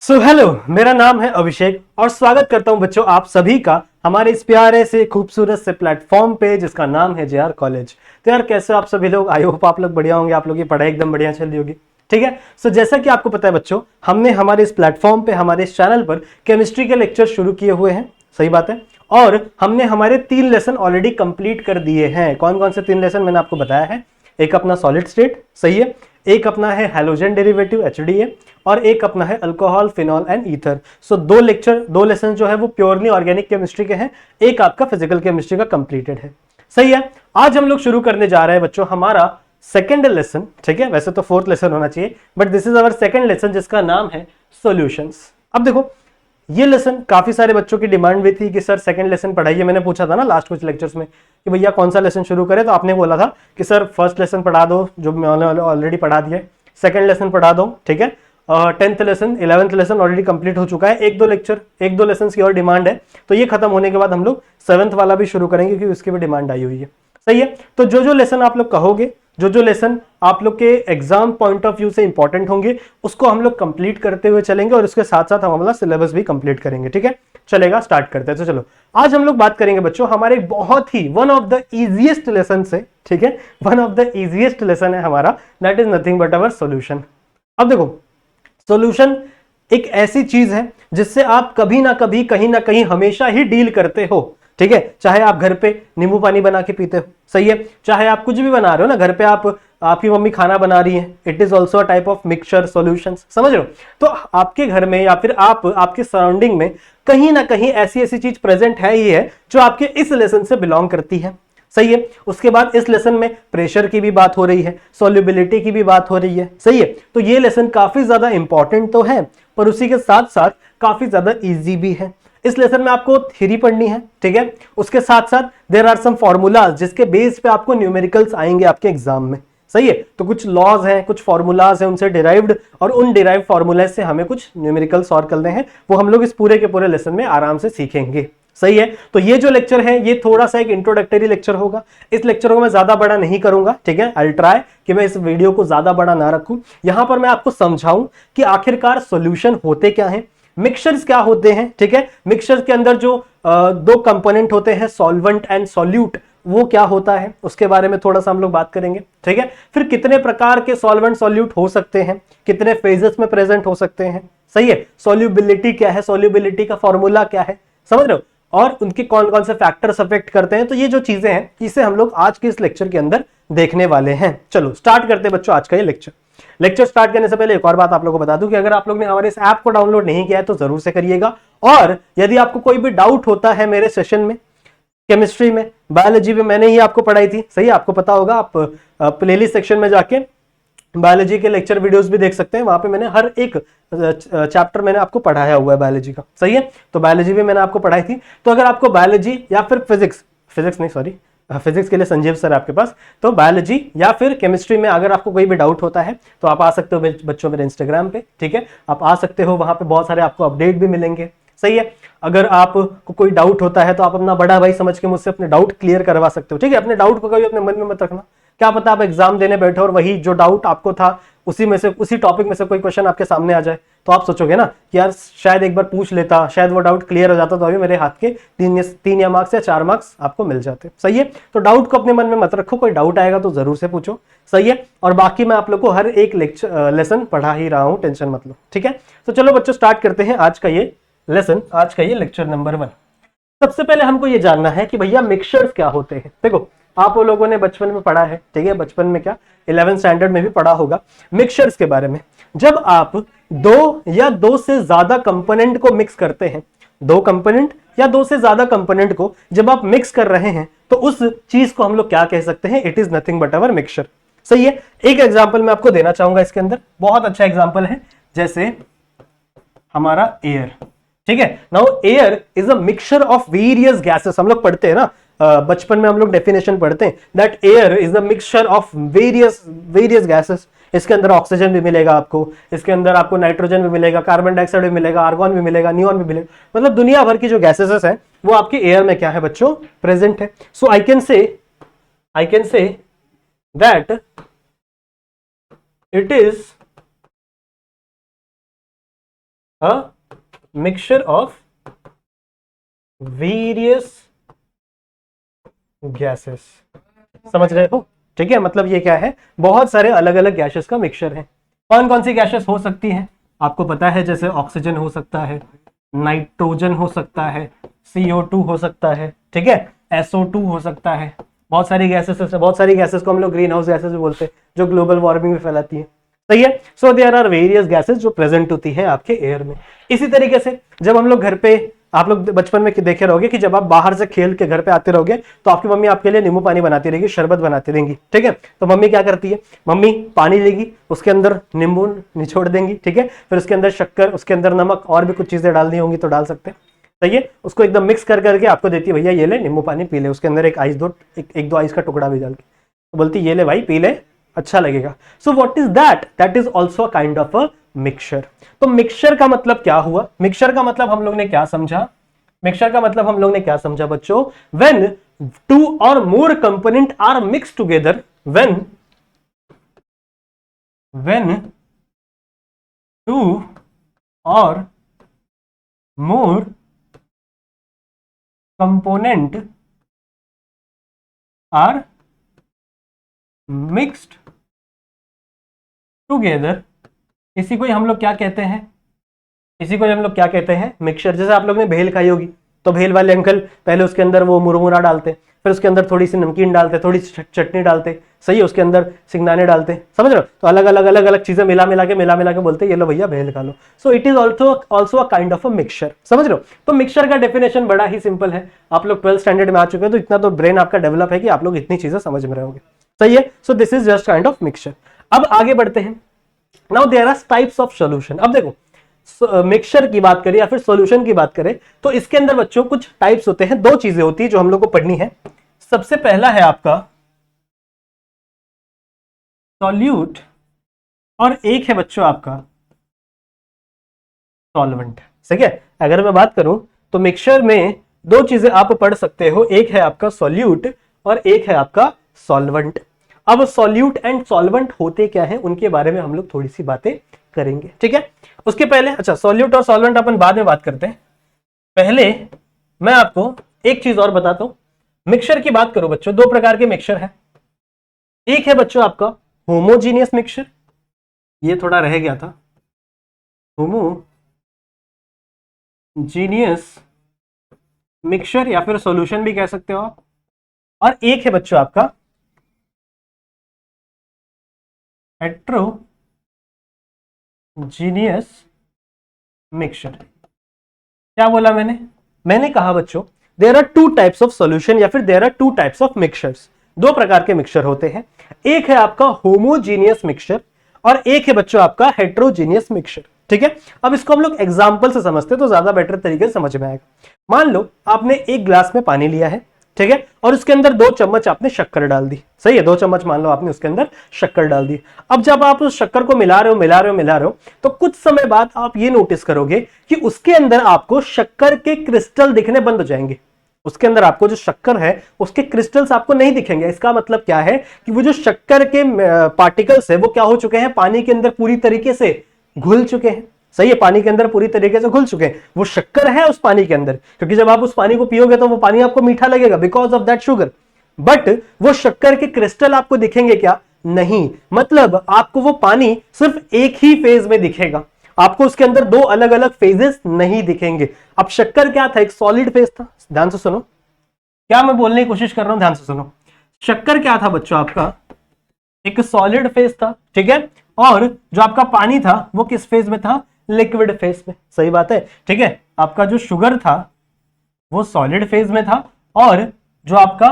So hello, मेरा नाम है अभिषेक और स्वागत करता हूं बच्चों आप सभी का हमारे इस प्यारे से खूबसूरत से प्लेटफॉर्म पे जिसका नाम है जेआर कॉलेज। तो यार कैसे हो आप सभी लोग? आई होप आप लोग बढ़िया होंगे, आप लोग की पढ़ाई एकदम बढ़िया चल रही होगी। ठीक है, सो जैसा कि आपको पता है बच्चों, हमने हमारे इस प्लेटफॉर्म पे हमारे इस चैनल पर केमिस्ट्री के लेक्चर शुरू किए हुए हैं। सही बात है। और हमने हमारे 3 लेसन ऑलरेडी कंप्लीट कर दिए हैं। कौन कौन से 3 लेसन मैंने आपको बताया है? एक अपना सॉलिड स्टेट, सही है, एक अपना है हैलोजन डेरिवेटिव HDA, और एक अपना है alcohol, phenol and ether. So 2 lesson जो है वो प्योरली ऑर्गेनिक केमिस्ट्री के हैं, एक आपका फिजिकल केमिस्ट्री का कंप्लीटेड है। सही है। आज हम लोग शुरू करने जा रहे हैं बच्चों हमारा सेकेंड लेसन। ठीक है, वैसे तो 4th लेसन होना चाहिए, but this is our second lesson जिसका नाम है सॉल्यूशंस। अब देखो, ये लेसन काफी सारे बच्चों की डिमांड भी थी कि सर सेकंड लेसन पढ़ाइए। मैंने पूछा था ना लास्ट कुछ लेक्चर्स में कि भैया कौन सा लेसन शुरू करें, तो आपने बोला था कि सर फर्स्ट लेसन पढ़ा दो जो मैंने ऑलरेडी पढ़ा दिया, सेकंड लेसन पढ़ा दो। ठीक है, 10th lesson 11th lesson already complete हो चुका है। एक दो लेसन की और डिमांड है, तो ये खत्म होने के बाद हम लोग 7th वाला भी शुरू करेंगे क्योंकि उसकी भी डिमांड आई हुई है। सही है। तो जो लेसन आप लोग कहोगे, जो लेसन आप लोग के एग्जाम पॉइंट ऑफ व्यू से इंपॉर्टेंट होंगे, उसको हम लोग कंप्लीट करते हुए चलेंगे और उसके साथ साथ हम अपना सिलेबस भी कंप्लीट करेंगे। ठीक है, चलेगा, स्टार्ट करते हैं। तो चलो, आज हम लोग बात करेंगे बच्चों हमारे बहुत ही one of the easiest lesson से। ठीक है, one of the easiest lesson है हमारा, that is nothing but our solution. अब देखो, सॉल्यूशन एक ऐसी चीज है जिससे आप कभी ना कभी कहीं ना कहीं हमेशा ही डील करते हो। ठीक है, चाहे आप घर पे नींबू पानी बना के पीते हो, सही है, चाहे आप कुछ भी बना रहे हो ना घर पे, आपकी मम्मी खाना बना रही है, it is also a type of mixture solutions, समझ रहे हो? तो आपके घर में या फिर आपके सराउंडिंग में कहीं ना कहीं ऐसी ऐसी चीज प्रेजेंट है ही है जो आपके इस लेसन से बिलोंग करती है। सही है। उसके बाद इस लेसन में प्रेशर की भी बात हो रही है, सॉल्युबिलिटी की भी बात हो रही है। सही है। तो ये लेसन काफी ज्यादा इंपॉर्टेंट तो है, पर उसी के साथ साथ काफी ज्यादा इजी भी है। इस लेसन में आपको थ्योरी पढ़नी है। ठीक है, उसके साथ साथ देयर आर सम फॉर्मूलाज जिसके बेस पे आपको न्यूमेरिकल्स आएंगे आपके एग्जाम में। सही है। तो कुछ लॉज हैं, कुछ फॉर्मूलाज हैं, उनसे डिराइव्ड, और उन डिराइव्ड फॉर्मूलाज से हमें कुछ न्यूमेरिकल सॉल्व करने हैं, वो हम लोग इस पूरे के पूरे लेसन में आराम से सीखेंगे। सही है। तो ये जो लेक्चर है ये थोड़ा सा एक इंट्रोडक्टरी लेक्चर होगा। इस लेक्चर को मैं ज्यादा बड़ा नहीं करूंगा। ठीक है, आई ट्राई कि मैं इस वीडियो को ज्यादा बड़ा ना रखूं। यहां पर मैं आपको समझाऊं कि आखिरकार सॉल्यूशन होते क्या हैं, मिक्सचर्स क्या होते हैं। ठीक है, मिक्सचर के अंदर जो 2 कंपोनेंट होते हैं, सॉल्वेंट एंड सॉल्यूट, वो क्या होता है उसके बारे में थोड़ा सा हम लोग बात करेंगे। ठीक है, फिर कितने प्रकार के सॉल्वेंट सॉल्यूट हो सकते हैं, कितने फेजेस में प्रेजेंट हो सकते हैं। सही है। सॉल्युबिलिटी क्या है, सॉल्युबिलिटी का फॉर्मूला क्या है, समझ रहे हो, और उनके कौन कौन से फैक्टर्स अफेक्ट करते हैं। तो ये जो चीजें हैं इसे हम लोग आज के इस लेक्चर के अंदर देखने वाले हैं। चलो स्टार्ट करते हैं बच्चों आज का ये लेक्चर स्टार्ट करने से पहले एक और बात आप लोगों को बता दूं कि अगर आप लोग ने हमारे इस ऐप को डाउनलोड नहीं किया है तो जरूर से करिएगा। और यदि आपको कोई भी डाउट होता है मेरे सेशन में, केमिस्ट्री में, बायोलॉजी में, मैंने ही आपको पढ़ाई थी, सही आपको पता होगा, आप प्लेलिस्ट सेक्शन में जाके बायोलॉजी के लेक्चर वीडियोस भी देख सकते हैं, वहां पे मैंने हर एक चैप्टर मैंने आपको पढ़ाया हुआ है बायोलॉजी का। सही है। तो बायोलॉजी भी मैंने आपको पढ़ाई थी। तो अगर आपको बायोलॉजी या फिर फिजिक्स के लिए संजीव सर आपके पास, तो बायोलॉजी या फिर केमिस्ट्री में अगर आपको कोई भी डाउट होता है तो आप आ सकते हो बच्चों मेरे इंस्टाग्राम पे। ठीक है, आप आ सकते हो, वहां पे बहुत सारे आपको अपडेट भी मिलेंगे। सही है। अगर आपको कोई डाउट होता है तो आप अपना बड़ा भाई समझ के मुझसे अपने डाउट क्लियर करवा सकते हो। ठीक है, अपने डाउट को कभी अपने मन में मत रखना। क्या पता आप एग्जाम देने बैठे और वही जो डाउट आपको था उसी टॉपिक में से कोई क्वेश्चन आपके सामने आ जाए, तो आप सोचोगे ना कि यार शायद एक बार पूछ लेता, शायद वो डाउट क्लियर हो जाता, तो अभी मेरे हाथ के 3 या मार्क्स या 4 मार्क्स आपको मिल जाते। सही है। तो डाउट को अपने मन में मत रखो, कोई डाउट आएगा तो जरूर से पूछो। सही है। और बाकी मैं आप लोग को हर एक लेसन पढ़ा ही रहा हूं, टेंशन मत लो। ठीक है, तो चलो बच्चों स्टार्ट करते हैं आज का ये लेसन, आज का ये लेक्चर नंबर 1। सबसे पहले हमको ये जानना है कि भैया मिक्सचर्स क्या होते हैं। देखो, आप लोगों ने बचपन में पढ़ा है, ठीक है, बचपन में क्या 11th स्टैंडर्ड में भी पढ़ा होगा मिक्सचर्स के बारे में। जब आप 2 या 2 से ज्यादा कंपोनेंट को मिक्स करते हैं, 2 कंपोनेंट या 2 से ज्यादा कंपोनेंट को जब आप मिक्स कर रहे हैं, तो उस चीज को हम लोग क्या कह सकते हैं? It is nothing but our mixture. सही है। एक एग्जाम्पल मैं आपको देना चाहूंगा इसके अंदर, बहुत अच्छा एग्जाम्पल है, जैसे हमारा एयर। ठीक है, now air is a mixture of various gases. हम लोग पढ़ते हैं ना बचपन में, हम लोग डेफिनेशन पढ़ते हैं that air is a mixture of various gases. इसके अंदर ऑक्सीजन भी मिलेगा आपको, इसके अंदर आपको नाइट्रोजन भी मिलेगा, कार्बन डाइऑक्साइड भी मिलेगा, आर्गन भी मिलेगा, नियॉन भी मिलेगा, मतलब दुनिया भर की जो गैसेस हैं वो आपके एयर में क्या है बच्चों? प्रेजेंट है। So I can say that it is a mixture of various gases. समझ रहे हो? ठीक है, मतलब ये क्या है, बहुत सारे अलग अलग गैसेस का मिक्सचर है। कौन कौन सी गैसेस हो सकती हैं आपको पता है, जैसे ऑक्सीजन हो सकता है, नाइट्रोजन हो सकता है, CO2 हो सकता है, ठीक है, SO2 हो सकता है। बहुत सारी गैसेस को हम लोग ग्रीन हाउस गैसेस भी बोलते हैं, जो ग्लोबल वार्मिंग में फैलाती है। सही है। So there are various gases जो प्रेजेंट होती है आपके एयर में। इसी तरीके से जब हम लोग घर पे, आप लोग बचपन में देखे रहोगे कि जब आप बाहर से खेल के घर पे आते रहोगे तो आपकी मम्मी आपके लिए नींबू पानी बनाती रहेगी, शरबत बनाती रहेंगी, ठीक है। तो मम्मी क्या करती है, मम्मी पानी लेगी, उसके अंदर नींबू निचोड़ देंगी, ठीक है, फिर उसके अंदर शक्कर, उसके अंदर नमक और भी कुछ चीजें डालनी होंगी तो डाल सकते हैं। सही है। उसको एकदम मिक्स कर करके आपको देती है, भैया ये ले नींबू पानी पी ले, उसके अंदर एक आइस दो, एक दो आइस का टुकड़ा भी डाल के, तो बोलती ये ले भाई पी ले, अच्छा लगेगा। So what is that, that is also a kind of a mixture. तो मिक्सचर का मतलब क्या हुआ, मिक्सचर का मतलब हम लोग ने क्या समझा, मिक्सचर का मतलब हम लोग ने क्या समझा बच्चों, when two or more component are mix together, when two or more component are mixed together, इसी को ही हम लोग क्या कहते हैं, इसी को हम लोग क्या कहते हैं, मिक्सचर। जैसे आप लोग ने भेल खाई होगी, तो भेल वाले अंकल पहले उसके अंदर वो मुरमुरा डालते, फिर उसके अंदर थोड़ी सी नमकीन डालते, थोड़ी सी चटनी डालते, सही है, उसके अंदर सिंगदाने डालते, समझ रहे हो। तो अलग अलग चीजें मिला मिला के बोलते ये लो भैया भेल खा लो। So it is also a kind of a mixture, समझ रहे हो। तो मिक्सचर का डेफिनेशन बड़ा ही सिंपल है, आप लोग 12th स्टैंडर्ड में आ चुके हैं, तो इतना तो ब्रेन आपका डेवलप है कि आप लोग इतनी चीजें समझ में रहोगे। सही है। So this is just kind of mixture. अब आगे बढ़ते हैं। Now there are types of solution. अब देखो मिक्सचर की बात करें या फिर सॉल्यूशन की बात करें तो इसके अंदर बच्चों कुछ टाइप्स होते हैं, दो चीजें होती है जो हम लोग को पढ़नी है। सबसे पहला है आपका सॉल्यूट और एक है बच्चों आपका सॉल्वेंट। सही है। अगर मैं बात करूं तो मिक्सचर में दो चीजें आप पढ़ सकते हो, एक है आपका सॉल्यूट और एक है आपका सॉल्वेंट। अब सॉल्यूट एंड सॉल्वेंट होते क्या है उनके बारे में हम लोग थोड़ी सी बातें करेंगे, ठीक है। उसके पहले अच्छा सॉल्यूट और सॉल्वेंट अपन बाद में बात करते हैं, पहले मैं आपको एक चीज और बताता हूं। मिक्सचर की बात करो बच्चों, दो प्रकार के मिक्सचर है। एक है बच्चों आपका होमोजीनियस मिक्सचर, ये थोड़ा रह गया था, होमोजीनियस मिक्सचर या फिर सॉल्यूशन भी कह सकते हो आप। और एक है बच्चों आपका हेट्रोजीनियस मिक्सचर। क्या बोला मैंने कहा बच्चों there are two types of solution या फिर there are two types of mixtures. दो प्रकार के मिक्सचर होते हैं, एक है आपका होमोजीनियस मिक्सचर और एक है बच्चों आपका हेट्रोजीनियस मिक्सचर, ठीक है। अब इसको हम लोग एग्जांपल से समझते तो ज्यादा बेटर तरीके से समझ में आएगा। मान लो आपने एक ग्लास में पानी लिया है, ठीक है, और उसके अंदर 2 चम्मच आपने शक्कर डाल दी। सही है, 2 चम्मच मान लो आपने उसके अंदर शक्कर डाल दी। अब जब आप उस शक्कर को मिला रहे हो तो कुछ समय बाद आप ये नोटिस करोगे कि उसके अंदर आपको शक्कर के क्रिस्टल दिखने बंद हो जाएंगे। उसके अंदर आपको जो शक्कर है उसके क्रिस्टल्स आपको नहीं दिखेंगे। इसका मतलब क्या है कि वो जो शक्कर के पार्टिकल्स है वो क्या हो चुके हैं, पानी के अंदर पूरी तरीके से घुल चुके हैं। सही है, पानी के अंदर पूरी तरीके से घुल चुके हैं, वो शक्कर है उस पानी के अंदर, क्योंकि जब आप उस पानी को पियोगे तो वो पानी आपको मीठा लगेगा because of that sugar. But वो शक्कर के क्रिस्टल आपको दिखेंगे क्या, नहीं। मतलब आपको वो पानी सिर्फ एक ही फेज में दिखेगा, आपको उसके अंदर 2 अलग अलग फेजेस नहीं दिखेंगे। अब शक्कर क्या था, एक सॉलिड फेज था। ध्यान से सुनो क्या मैं बोलने की कोशिश कर रहा हूं, ध्यान से सुनो। शक्कर क्या था बच्चों आपका, एक सॉलिड फेज था, ठीक है, और जो आपका पानी था वो किस फेज में था, लिक्विड फेज में। सही बात है, ठीक है। आपका जो शुगर था वो सॉलिड फेज में था और जो आपका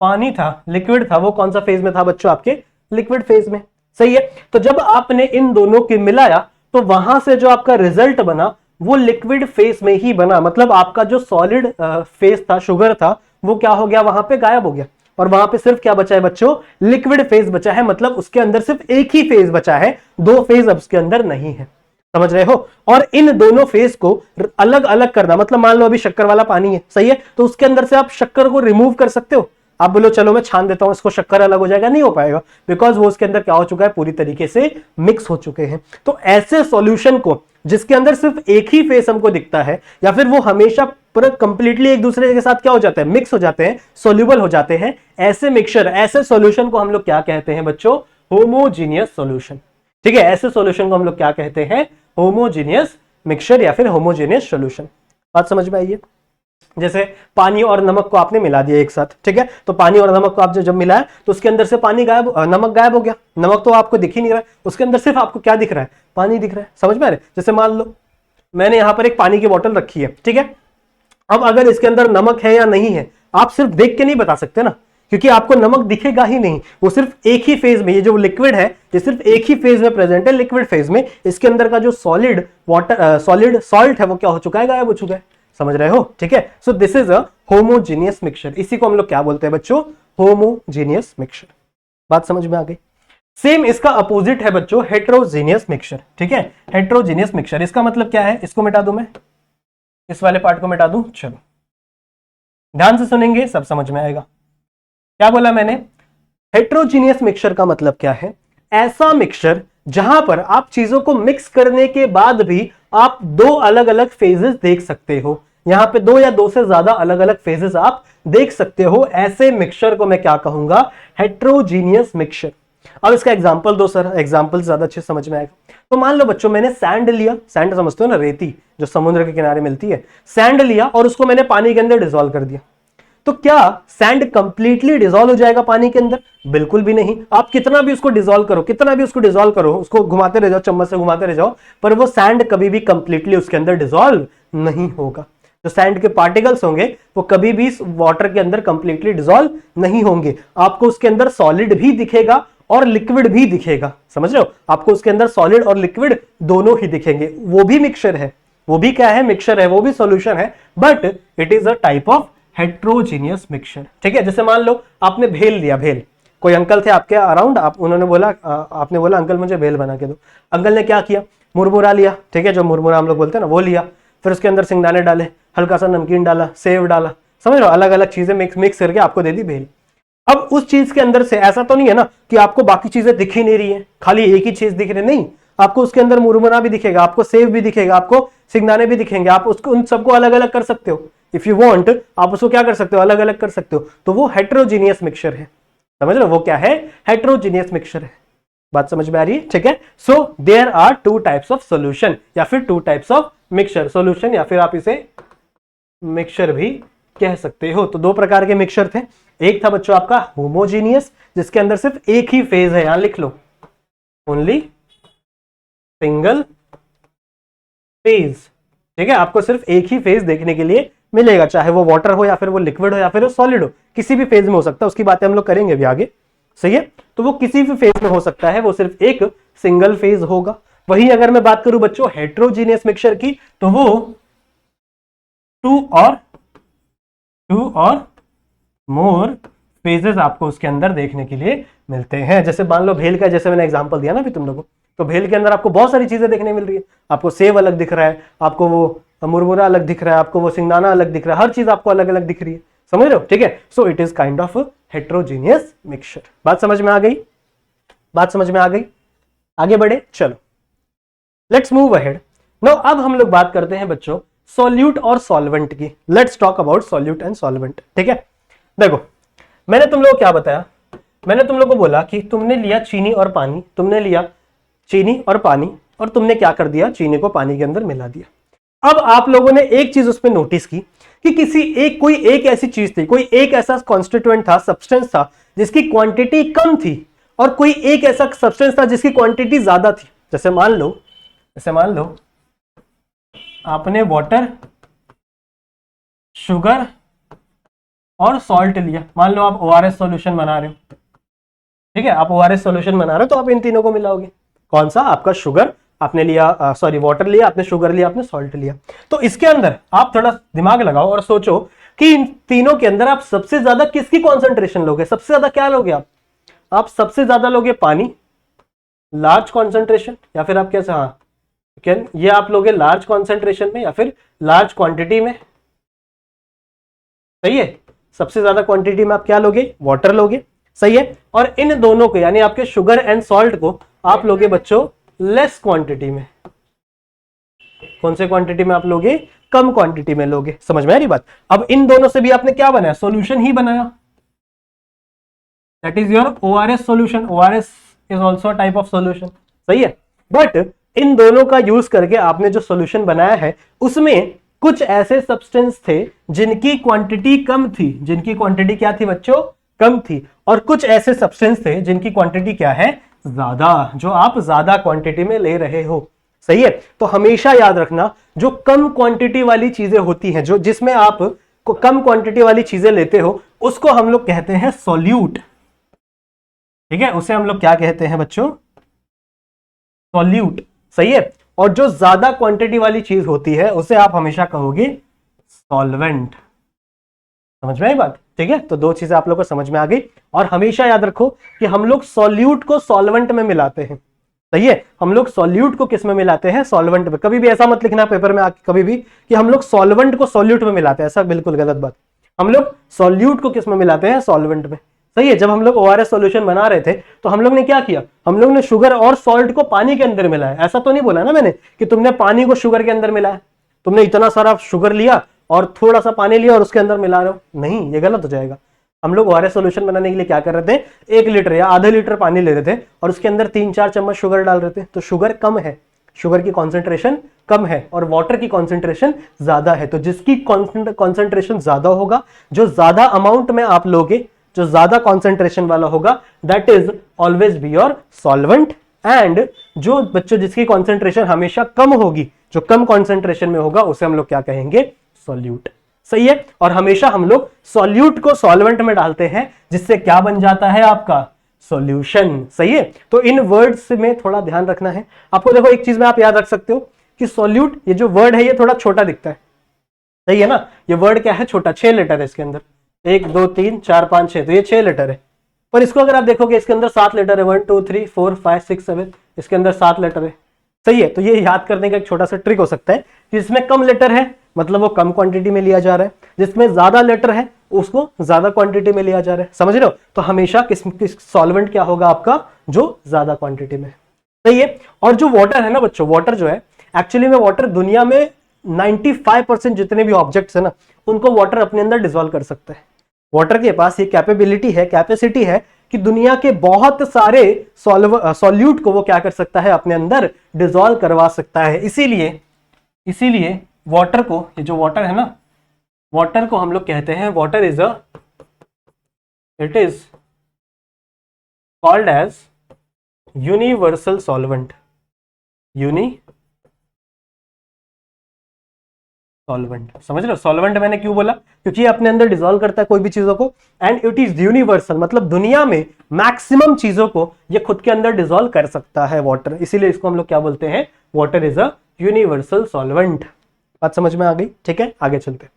पानी था लिक्विड था वो कौन सा फेज में था बच्चों, आपके लिक्विड फेज में। सही है। तो जब आपने इन दोनों के मिलाया तो वहां से जो आपका रिजल्ट बना वो लिक्विड फेज में ही बना। मतलब आपका जो सॉलिड फेज था, शुगर था, वो क्या हो गया, वहां पे गायब हो गया और वहां पे सिर्फ क्या बचा है बच्चों, लिक्विड फेज बचा है। मतलब उसके अंदर सिर्फ एक ही फेज बचा है, 2 फेज अब उसके अंदर नहीं है। समझ रहे हो। और इन दोनों फेज को अलग अलग करना, मतलब मान लो अभी शक्कर वाला पानी है, सही है, तो उसके अंदर से आप शक्कर को रिमूव कर सकते हो। आप बोलो चलो मैं छान देता हूं इसको, शक्कर अलग हो जाएगा, नहीं हो पाएगा, बिकॉज वो उसके अंदर क्या हो चुका है, पूरी तरीके से मिक्स हो चुके हैं। तो ऐसे सॉल्यूशन को जिसके अंदर सिर्फ एक ही फेस हमको दिखता है, या फिर वो हमेशा पूरा कंप्लीटली एक दूसरे के साथ क्या हो जाते हैं, मिक्स हो जाते हैं, सोल्यूबल हो जाते हैं, ऐसे मिक्सचर, ऐसे सॉल्यूशन को हम लोग क्या कहते हैं बच्चों, होमोजीनियस सॉल्यूशन। ठीक है, ऐसे सॉल्यूशन को हम लोग क्या कहते हैं, होमोजीनियस मिक्सचर या फिर होमोजीनियस सॉल्यूशन। बात समझ में आई है? जैसे पानी और नमक को आपने मिला दिया एक साथ, ठीक है, तो पानी और नमक को आप जब मिलाया तो उसके अंदर से पानी गायब, नमक गायब हो गया, नमक तो आपको दिख ही नहीं रहा है, उसके अंदर सिर्फ आपको क्या दिख रहा है, पानी दिख रहा है। समझ में आ रहा है? जैसे मान लो मैंने यहां पर एक पानी की बोतल रखी है, ठीक है, अब अगर इसके अंदर नमक है या नहीं है आप सिर्फ देख के नहीं बता सकते ना, क्योंकि आपको नमक दिखेगा ही नहीं, वो सिर्फ एक ही फेज में, ये जो लिक्विड है ये सिर्फ एक ही फेज में प्रेजेंट है, लिक्विड फेज में, इसके अंदर का जो सॉलिड वाटर सॉलिड सॉल्ट है वो क्या हो चुका है, गायब हो चुका है। समझ रहे हो? ठीक है, so this is a homogeneous mixture, इसी को हम लोग क्या बोलते हैं बच्चों, होमोजीनियस मिक्सचर। बात समझ में आ गई? सेम इसका अपोजिट है बच्चों हेट्रोजीनियस मिक्सचर। ठीक है, हेट्रोजीनियस मिक्सचर इसका मतलब क्या है, इसको मिटा दूं मैं, इस वाले पार्ट को मिटा दूं, चलो ध्यान से सुनेंगे सब समझ में आएगा। क्या बोला मैंने, हेट्रोजीनियस मिक्सचर का मतलब क्या है, ऐसा मिक्सचर जहां पर आप चीजों को मिक्स करने के बाद भी आप दो अलग अलग फेजेस देख सकते हो, यहां पे दो या दो से ज्यादा अलग अलग फेजेस आप देख सकते हो, ऐसे मिक्सचर को मैं क्या कहूंगा, हेट्रोजीनियस मिक्सचर। अब इसका एग्जांपल दो सर, एग्जांपल ज्यादा अच्छे समझ में आएगा। तो मान लो बच्चों मैंने सैंड लिया, सैंड समझते हो ना, रेती जो समुद्र के किनारे मिलती है, सैंड लिया और उसको मैंने पानी के अंदर डिसॉल्व कर दिया, तो क्या सैंड कंप्लीटली डिसॉल्व हो जाएगा पानी के अंदर? बिल्कुल भी नहीं। आप कितना भी उसको डिसॉल्व करो, कितना भी उसको डिसॉल्व करो, उसको घुमाते रह जाओ, चम्मच से घुमाते रह जाओ, पर वो सैंड कभी भी कंप्लीटली उसके अंदर डिसॉल्व नहीं होगा। जो सैंड के पार्टिकल्स होंगे वो कभी भी वाटर के अंदर कंप्लीटली डिसॉल्व नहीं होंगे। आपको उसके अंदर सॉलिड भी दिखेगा और लिक्विड भी दिखेगा। समझ रहे हो? आपको उसके अंदर सॉलिड और लिक्विड दोनों ही दिखेंगे। वो भी मिक्सचर है, वो भी क्या है, मिक्सचर है, वो भी सॉल्यूशन है, but it is a type of heterogeneous mixture. ठीक है, जैसे मान लो आपने भेल लिया, भेल, कोई अंकल थे आपके अराउंड, आप उन्होंने बोला, आपने बोला अंकल मुझे भेल बना के दो। अंकल ने क्या किया, मुरमुरा लिया, ठीक है, जो मुरमुरा हम लोग बोलते हैं ना, वो लिया, फिर उसके अंदर सिंगदाने डाले, हल्का सा नमकीन डाला, सेव डाला, समझ रहे हो, अलग अलग चीजें मिक्स करके आपको दे दी भेल। अब उस चीज के अंदर से ऐसा तो नहीं है ना कि आपको बाकी चीजें दिख ही नहीं रही है, खाली एक ही चीज दिख रही, नहीं, आपको उसके अंदर मुरमुरा भी दिखेगा, आपको सेव भी दिखेगा, आपको सिंगदाने भी दिखेंगे, आप उसको उन सबको अलग अलग कर सकते हो। इफ यू वांट आप उसको क्या कर सकते हो, अलग अलग कर सकते हो, तो वो हेट्रोजीनियस मिक्सचर है। समझ रहे हो, वो क्या है, हेट्रोजीनियस मिक्सचर है। बात समझ में आ रही है? ठीक है, so there are two types of solution या फिर two types of mixture, solution या फिर आप इसे मिक्सचर भी कह सकते हो। तो दो प्रकार के मिक्सचर थे, एक था बच्चों आपका होमोजीनियस जिसके अंदर सिर्फ एक ही फेज है, यहां लिख लो ओनली सिंगल फेज। ठीक है, आपको सिर्फ एक ही फेज देखने के लिए मिलेगा, चाहे वो वाटर हो या फिर वो लिक्विड हो या फिर वो सॉलिड हो, किसी भी फेज में हो सकता है, उसकी बातें हम लोग करेंगे अभी आगे। सही है, तो वो किसी भी फेज में हो सकता है, वो सिर्फ एक सिंगल फेज होगा। वही अगर मैं बात करूं बच्चों हेट्रोजीनियस मिक्सचर की, तो वो टू और मोर फेजेस आपको उसके अंदर देखने के लिए मिलते हैं। जैसे मान लो भेल का, जैसे मैंने एग्जांपल दिया ना अभी तुम लोगों को, तो भेल के अंदर आपको बहुत सारी चीजें देखने मिल रही है, आपको सेव अलग दिख रहा है, आपको वो मुरमुरा अलग दिख रहा है, आपको वो सिंगदाना अलग दिख रहा है, हर चीज आपको अलग अलग दिख रही है। समझ रहे हो? ठीक है, सो it is kind of heterogeneous mixture. बात समझ में आ गई? बात समझ में आ गई? आगे बढ़े, चलो लेट्स मूव अहेड। नाउ अब हम लोग बात करते हैं बच्चों सॉल्यूट और सॉल्वेंट की। Let's talk about solute and solvent. ठीक है, देखो मैंने तुम लोग को क्या बताया, मैंने तुम लोग को बोला कि तुमने लिया चीनी और पानी, तुमने लिया चीनी और पानी और तुमने क्या कर दिया, चीनी को पानी के अंदर मिला दिया। अब आप लोगों ने एक चीज उसमें नोटिस की कि कोई एक ऐसी चीज थी, कोई एक ऐसा कॉन्स्टिट्यूएंट था, सब्सटेंस था जिसकी क्वांटिटी कम थी और कोई एक ऐसा सब्सटेंस था जिसकी क्वांटिटी ज्यादा थी। जैसे मान लो आपने वाटर, शुगर और सॉल्ट लिया। मान लो आप ओआरएस सॉल्यूशन बना रहे हो, ठीक है, आप ओआरएस सॉल्यूशन बना रहे हो तो आप इन तीनों को मिलाओगे। कौन सा? आपका शुगर आपने लिया, वाटर लिया, आपने शुगर लिया, आपने सॉल्ट लिया। तो इसके अंदर आप थोड़ा दिमाग लगाओ और सोचो कि इन तीनों के अंदर आप सबसे ज्यादा किसकी कॉन्सेंट्रेशन लोगे, सबसे ज्यादा क्या लोगे आप सबसे ज्यादा लोगे पानी, लार्ज कॉन्सेंट्रेशन, या फिर आप कैसे, हाँ ये आप लोगे लार्ज कॉन्सेंट्रेशन में या फिर लार्ज क्वांटिटी में। सही है, सबसे ज्यादा क्वांटिटी में आप क्या लोगे, वाटर लोगे। सही है, और इन दोनों को यानी आपके शुगर एंड सॉल्ट को आप लोगे बच्चों लेस क्वांटिटी में। कौन से क्वांटिटी में आप लोगे, कम क्वांटिटी में लोगे। समझ में आ रही बात। अब इन दोनों से भी आपने क्या बनाया, सॉल्यूशन ही बनाया, that is your ORS solution. ORS is also type of solution, सही है। बट इन दोनों का यूज करके आपने जो सॉल्यूशन बनाया है उसमें कुछ ऐसे सब्सटेंस थे जिनकी क्वांटिटी कम थी, जिनकी क्वांटिटी क्या थी बच्चों, कम थी, और कुछ ऐसे सब्सटेंस थे जिनकी क्वांटिटी क्या है, ज्यादा, जो आप ज्यादा क्वांटिटी में ले रहे हो, सही है। तो हमेशा याद रखना, जो कम क्वांटिटी वाली चीजें होती हैं, जो जिसमें आप कम क्वांटिटी वाली चीजें लेते हो, उसको हम लोग कहते हैं सॉल्यूट, ठीक है। उसे हम लोग क्या कहते हैं बच्चों, सॉल्यूट, सही है। और जो ज्यादा क्वांटिटी वाली चीज होती है उसे आप हमेशा कहोगे सॉल्वेंट। समझ में आई बात, ठीक है। तो दो चीजें आप लोग को समझ में आ गई। और हमेशा याद रखो कि हम लोग सॉल्यूट को सॉल्वेंट में मिलाते हैं, सही है। हम लोग सॉल्यूट को किस में मिलाते हैं, सॉल्वेंट में। कभी भी ऐसा मत लिखना पेपर में आके कभी भी कि हम लोग सॉल्वेंट को सॉल्यूट में मिलाते हैं, ऐसा बिल्कुल गलत बात। हम लोग सॉल्यूट को किस में मिलाते हैं, सॉल्वेंट में, सही है। जब हम लोग ओआरएस सॉल्यूशन बना रहे थे तो हम लोग ने क्या किया, हम लोग ने शुगर और सॉल्ट को पानी के अंदर मिलाया। ऐसा तो नहीं बोला ना मैंने कि तुमने पानी को शुगर के अंदर मिलाया, तुमने इतना सारा शुगर लिया और थोड़ा सा पानी लिया और उसके अंदर मिला रहे हो, नहीं, ये गलत हो जाएगा। हम लोग ओआरएस सॉल्यूशन बनाने के लिए क्या कर रहे थे, 1 लीटर या आधे लीटर पानी ले रहे थे और उसके अंदर 3-4 चम्मच शुगर डाल रहे थे। तो शुगर कम है, शुगर की कॉन्सेंट्रेशन कम है और वाटर की कॉन्सेंट्रेशन ज्यादा है। तो जिसकी कॉन्सेंट्रेशन ज्यादा होगा, जो ज्यादा अमाउंट में आप लोगे, जो ज्यादा कॉन्सेंट्रेशन वाला होगा, that is always be your solvent. And जो बच्चों जिसकी कॉन्सेंट्रेशन हमेशा कम होगी, जो कम कॉन्सेंट्रेशन में होगा, उसे हम लोग क्या कहेंगे, सॉल्यूट, सही है। और हमेशा हम लोग सॉल्यूट को सॉल्वेंट में डालते हैं, जिससे क्या बन जाता है आपका, सॉल्यूशन, सही है। तो इन वर्ड्स में थोड़ा ध्यान रखना है आपको। देखो एक चीज में आप याद रख सकते हो कि सॉल्यूट, ये जो वर्ड है ये थोड़ा छोटा दिखता है, सही है ना। ये वर्ड क्या है, छोटा, 6 लेटर है इसके अंदर, 1 2 3 4 5 6, तो ये 6 लेटर है। पर इसको अगर आप देखोगे इसके अंदर 7 लेटर है, 1 2 3 4 5 6 7, इसके अंदर 7 लेटर है, सही है। तो ये याद करने का एक छोटा सा ट्रिक हो सकता है कि इसमें कम लेटर है मतलब वो कम क्वांटिटी में लिया जा रहा है, जिसमें ज्यादा लेटर है उसको ज्यादा क्वांटिटी में लिया जा रहा है, समझ रहे हो। तो हमेशा किस सॉल्वेंट क्या होगा आपका, जो ज्यादा क्वांटिटी में, सही है। और जो वाटर है ना बच्चों, वाटर जो है एक्चुअली में, वाटर दुनिया में 95% जितने भी ऑब्जेक्ट्स है ना, उनको वाटर अपने अंदर डिसॉल्व कर सकता है। वाटर के पास ये कैपेबिलिटी है, कैपेसिटी है कि दुनिया के बहुत सारे सॉल्यूट को वो क्या कर सकता है, अपने अंदर डिसॉल्व करवा सकता है। इसीलिए वाटर को, ये जो वाटर है ना, वाटर को हम लोग कहते हैं, water is it is called as universal solvent, solvent, समझ रहे हो। सॉल्वेंट मैंने क्यों बोला, क्योंकि ये अपने अंदर डिसॉल्व करता है कोई भी चीजों को, एंड इट इज यूनिवर्सल, मतलब दुनिया में मैक्सिमम चीजों को ये खुद के अंदर डिसॉल्व कर सकता है वाटर। इसीलिए इसको हम लोग क्या बोलते हैं, water is a universal solvent. बात समझ में आ गई, ठीक है। आगे चलते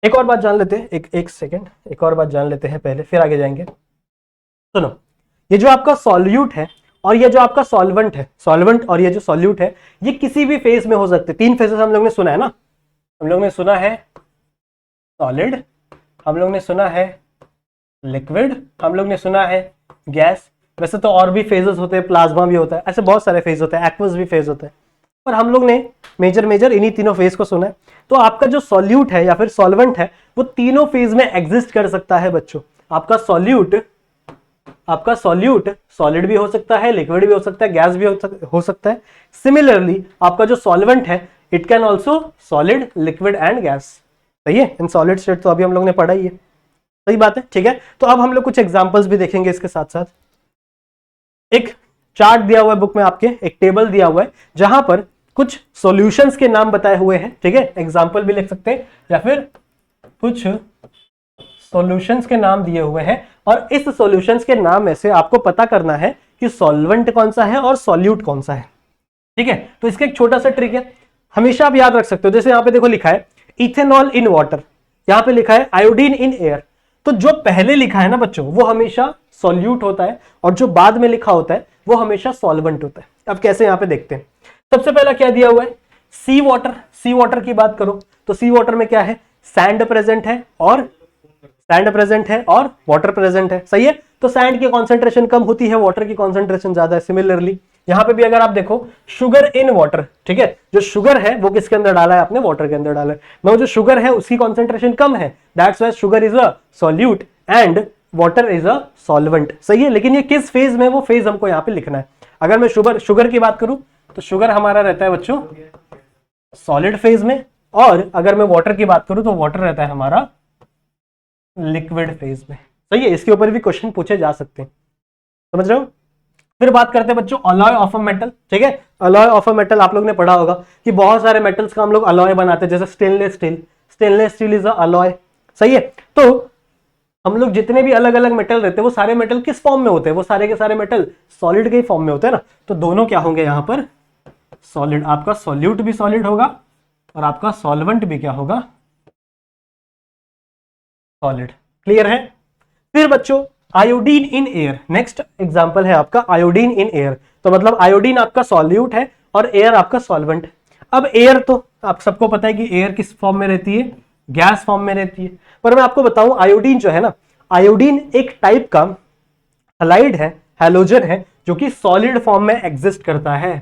एक और बात जान लेते हैं, एक सेकेंड, एक और बात जान लेते हैं पहले, फिर आगे जाएंगे। सुनो, ये जो आपका सॉल्यूट है और ये जो आपका सॉल्वेंट है, सॉल्वेंट और ये जो सॉल्यूट है, ये किसी भी फेज में हो सकते हैं। 3 फेजेस हम लोग ने सुना है ना, हम लोग ने सुना है सॉलिड, हम लोग ने सुना है लिक्विड, हम लोग ने सुना है गैस। वैसे तो और भी फेजेस होते हैं, प्लाज्मा भी होता है, ऐसे बहुत सारे फेज होते हैं, एक्वस भी फेज होते हैं, पर हम लोग ने मेजर इन्हीं तीनों फेज को सुना है। तो आपका जो सॉल्यूट है या फिर सॉल्वेंट है, वो तीनों फेज में एग्जिस्ट कर सकता है बच्चों। आपका सॉल्यूट सॉलिड भी हो सकता है, लिक्विड भी हो सकता है, गैस भी हो सकता है। सिमिलरली आपका जो सॉल्वेंट है, it can also solid, liquid and gas, सही है। इन सॉलिड स्टेट तो अभी हम लोग ने पढ़ा ही है, सही बात है, ठीक है। तो अब हम लोग कुछ एग्जांपल्स भी देखेंगे इसके साथ साथ। एक चार्ट दिया हुआ है बुक में आपके, एक टेबल दिया हुआ है जहां पर कुछ सॉल्यूशंस के नाम बताए हुए हैं, ठीक है। एग्जांपल भी लिख सकते हैं या फिर कुछ सॉल्यूशंस के नाम दिए हुए हैं, और इस सॉल्यूशंस के नाम में से आपको पता करना है कि सॉल्वेंट कौन सा है और सॉल्यूट कौन सा है, ठीक है। तो इसका एक छोटा सा ट्रिक है, हमेशा आप याद रख सकते हो। जैसे यहां पे देखो लिखा है इथेनॉल इन वाटर, यहां पे लिखा है आयोडीन इन एयर। तो जो पहले लिखा है ना बच्चों, वो हमेशा सॉल्यूट होता है, और जो बाद में लिखा होता है वो हमेशा सॉल्वेंट होता है। अब कैसे यहां पे देखते हैं। सबसे पहला क्या दिया हुआ है, सी वाटर। सी वाटर की बात करो तो सी वाटर में क्या है, सैंड प्रेजेंट है और वाटर प्रेजेंट है, सही है। तो सैंड की कॉन्सेंट्रेशन कम होती है, वाटर की कॉन्सेंट्रेशन ज्यादा है। सिमिलरली यहाँ पे भी अगर आप देखो शुगर इन वाटर, ठीक है, जो शुगर है वो किसके अंदर डाला है आपने, वाटर के अंदर डाला है, मगर जो शुगर है उसकी कॉन्सेंट्रेशन कम है, that's why sugar is a solute and water is a solvent. सही है, लेकिन ये किस फेज में, वो फेज हमको यहाँ पे लिखना है। अगर मैं शुगर की बात करूं तो शुगर हमारा रहता है बच्चों सॉलिड फेज में, और अगर मैं वाटर की बात करूं तो वाटर रहता है हमारा लिक्विड फेज में। सही है, इसके ऊपर भी क्वेश्चन पूछे जा सकते हैं, समझ रहे हो। फिर बात करते हैं बच्चों अलॉय ऑफ अ मेटल, ठीक है। अलॉय ऑफ अ मेटल आप लोग ने पढ़ा होगा कि बहुत सारे मेटल्स का हम लोग अलॉय बनाते हैं, जैसे stainless steel is a alloy. सही है, तो हम लोग जितने भी अलग अलग मेटल रहते हैं वो सारे मेटल किस फॉर्म में होते हैं, वो सारे के सारे मेटल सॉलिड के फॉर्म में होते हैं ना, तो दोनों क्या होंगे यहाँ पर सॉलिड। आपका सॉल्यूट भी सॉलिड होगा और आपका सॉल्वेंट भी क्या होगा सॉलिड। क्लियर है। फिर बच्चों iodine in air, next example है आपका आयोडीन इन एयर। तो मतलब आयोडीन आपका सॉल्यूट है और एयर आपका सॉल्वेंट। अब एयर तो आप सबको पता है कि एयर किस फॉर्म में रहती है, गैस फॉर्म में रहती है। पर मैं आपको बताऊं आयोडीन जो है ना, आयोडीन एक टाइप का हैलाइड है, हैलोजन है, जो कि सॉलिड फॉर्म में एग्जिस्ट करता है।